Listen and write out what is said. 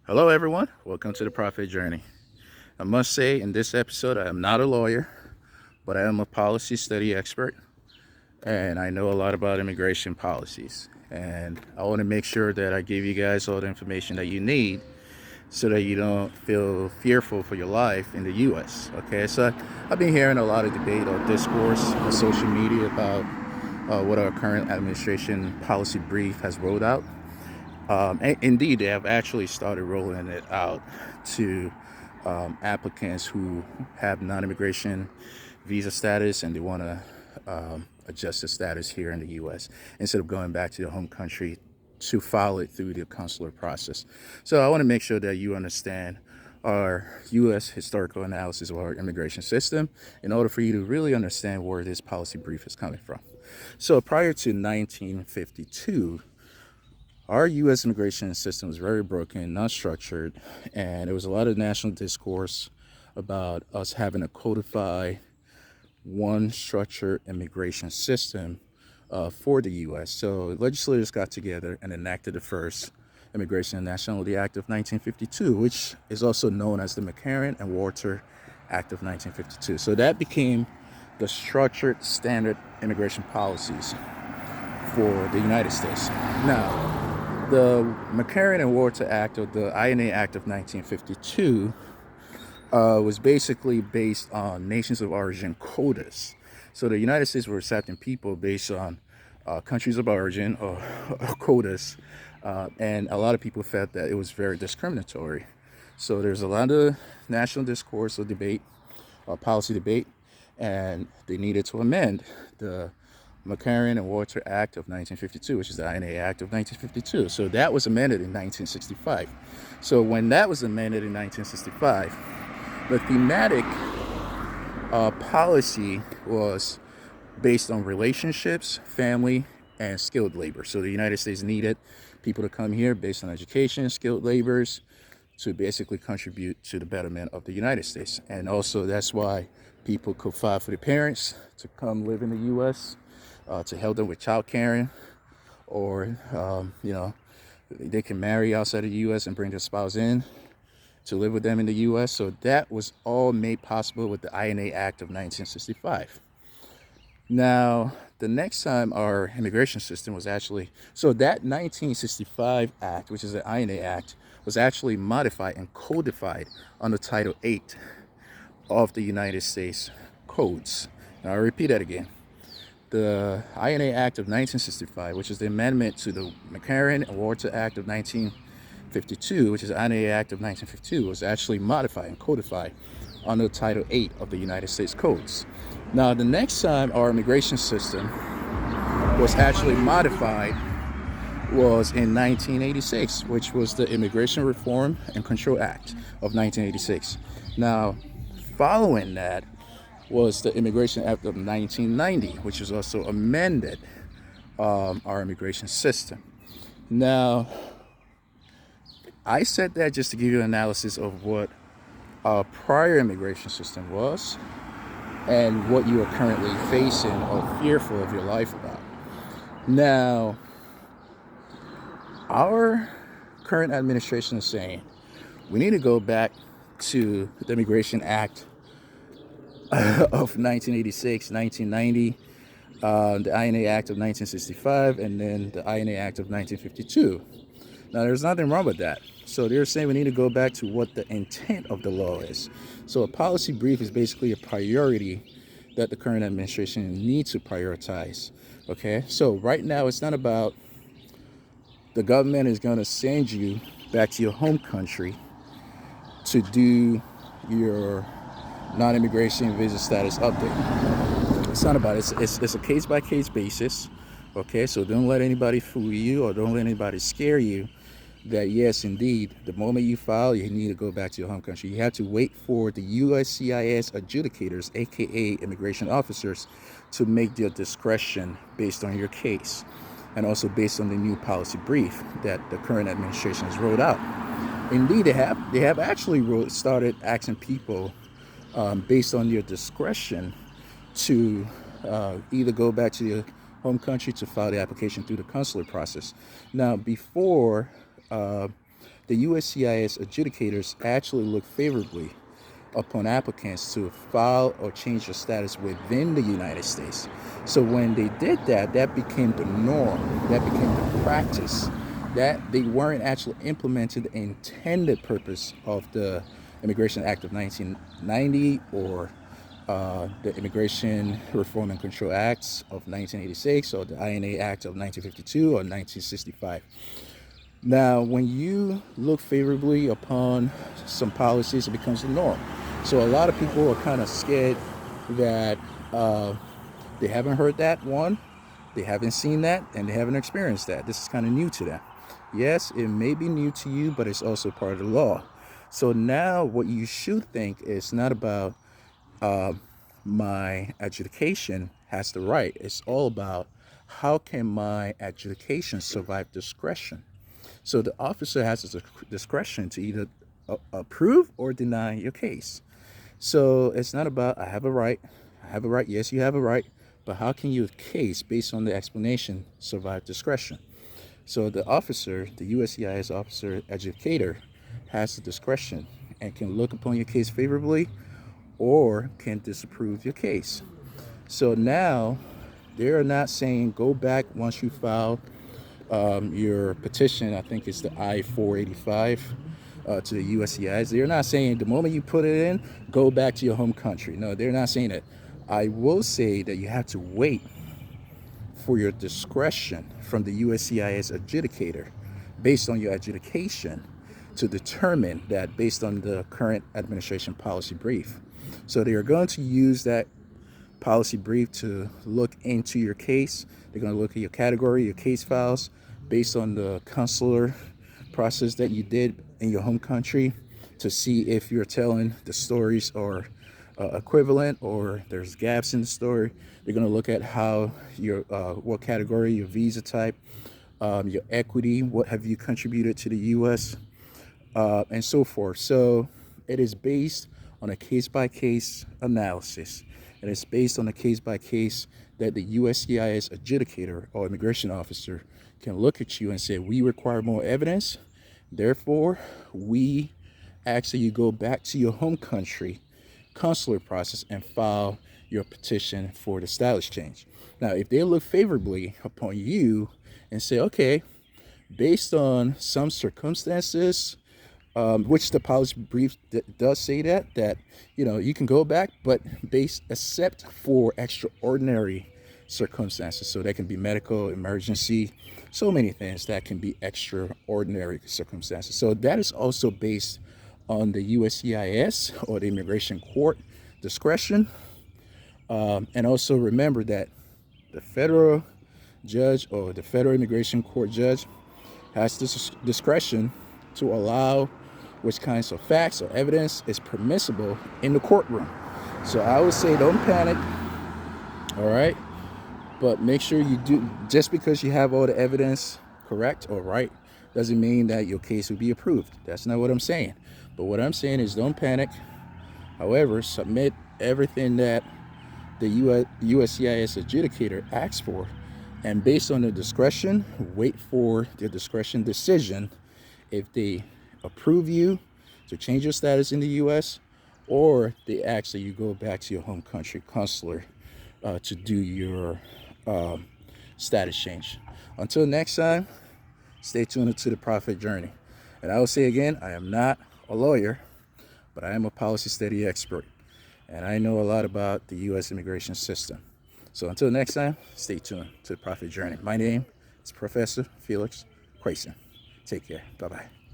Hello, everyone. Welcome to the Profit Journey. I must say, in this episode, I am not a lawyer, but I am a policy study expert, and I know a lot about immigration policies. And I want to make sure that I give you guys all the information that you need so that you don't feel fearful for your life in the U.S. Okay, so I've been hearing a lot of debate or discourse on social media about what our current administration policy brief has rolled out. And indeed, they have actually started rolling it out to applicants who have non-immigration visa status and they want to adjust the status here in the U.S. instead of going back to their home country to file it through the consular process. So I want to make sure that you understand our U.S. historical analysis of our immigration system in order for you to really understand where this policy brief is coming from. So prior to 1952, our U.S. immigration system was very broken, not structured, and there was a lot of national discourse about us having a codified, one structured immigration system for the U.S. So legislators got together and enacted the first Immigration and Nationality Act of 1952, which is also known as the McCarran and Walter Act of 1952. So that became the structured standard immigration policies for the United States. Now, the McCarran and Walter Act, or the INA Act of 1952, was basically based on nations of origin quotas. So the United States were accepting people based on countries of origin or quotas, and a lot of people felt that it was very discriminatory. So there's a lot of national discourse or debate, policy debate, and they needed to amend the McCarran and Walter Act of 1952, which is the INA Act of 1952. So that was amended in 1965. So when that was amended in 1965, the thematic policy was based on relationships, family, and skilled labor. So the United States needed people to come here based on education, skilled laborers, to basically contribute to the betterment of the United States. And also that's why people could file for their parents to come live in the U.S., to help them with child caring, or they can marry outside of the U.S. and bring their spouse in to live with them in the U.S. So that was all made possible with the INA Act of 1965. Now, the next time our immigration system was actually, so that 1965 Act, which is the INA Act, was actually modified and codified under Title 8 of the United States Codes. Now, I'll repeat that again. The INA Act of 1965, which is the amendment to the McCarran and Walter Act of 1952, which is the INA Act of 1952, was actually modified and codified under Title 8 of the United States Codes. Now, the next time our immigration system was actually modified was in 1986, which was the Immigration Reform and Control Act of 1986. Now, following that was the Immigration Act of 1990, which was also amended our immigration system. Now, I said that just to give you an analysis of what our prior immigration system was and what you are currently facing or fearful of your life about. Now, our current administration is saying we need to go back to the Immigration Act of 1986, 1990, the INA Act of 1965, and then the INA Act of 1952. Now, there's nothing wrong with that. So they're saying we need to go back to what the intent of the law is. So a policy brief is basically a priority that the current administration needs to prioritize. Okay, so right now it's not about the government is going to send you back to your home country to do your non-immigration visa status update. It's not about it. It's a case-by-case basis. Okay, so don't let anybody fool you or don't let anybody scare you that yes, indeed, the moment you file, you need to go back to your home country. You have to wait for the USCIS adjudicators, aka immigration officers, to make their discretion based on your case and also based on the new policy brief that the current administration has rolled out. Indeed, they have actually started asking people based on your discretion to either go back to your home country to file the application through the consular process. Now, before the USCIS adjudicators actually look favorably upon applicants to file or change their status within the United States. So when they did that, that became the norm, that became the practice, that they weren't actually implementing the intended purpose of the Immigration Act of 1990 or the Immigration Reform and Control Acts of 1986 or the INA Act of 1952 or 1965. Now, when you look favorably upon some policies, it becomes the norm. So a lot of people are kind of scared that they haven't heard that one, they haven't seen that, and they haven't experienced that. This is kind of new to them. Yes, it may be new to you, but it's also part of the law. So now what you should think is not about my adjudication has the right. It's all about how can my adjudication survive discretion. So the officer has the discretion to either approve or deny your case. So it's not about I have a right. I have a right. Yes, you have a right. But how can your case, based on the explanation, survive discretion? So the officer, the USCIS officer adjudicator, has the discretion and can look upon your case favorably or can disapprove your case. So now they're not saying go back once you file your petition. I think it's the I-485 to the USCIS. They're not saying the moment you put it in, go back to your home country. No, they're not saying that. I will say that you have to wait for your discretion from the USCIS adjudicator based on your adjudication to determine that based on the current administration policy brief. So they are going to use that policy brief to look into your case. They're going to look at your category, your case files, based on the consular process that you did in your home country to see if you're telling the stories are equivalent or there's gaps in the story. They're going to look at how your what category, your visa type, your equity, what have you contributed to the U.S., and so forth. So it is based on a case-by-case analysis. And it's based on a case-by-case that the USCIS adjudicator or immigration officer can look at you and say, we require more evidence. Therefore, we ask that you go back to your home country consular process and file your petition for the status change. Now, if they look favorably upon you and say, okay, based on some circumstances, which the policy brief does say that you can go back, but except for extraordinary circumstances. So that can be medical emergency, so many things that can be extraordinary circumstances. So that is also based on the USCIS or the immigration court discretion. And also remember that the federal judge or the federal immigration court judge has this discretion to allow which kinds of facts or evidence is permissible in the courtroom. So I would say don't panic, all right? But make sure you do, just because you have all the evidence correct or right, doesn't mean that your case will be approved. That's not what I'm saying. But what I'm saying is don't panic. However, submit everything that the USCIS adjudicator asks for. And based on the discretion, wait for the discretion decision if they approve you to change your status in the U.S. or they ask that you go back to your home country consular to do your status change. Until next time, stay tuned to the Prophet Journey. And I will say again, I am not a lawyer, but I am a policy study expert. And I know a lot about the U.S. immigration system. So until next time, stay tuned to the Prophet Journey. My name is Professor Felix Quayson. Take care. Bye-bye.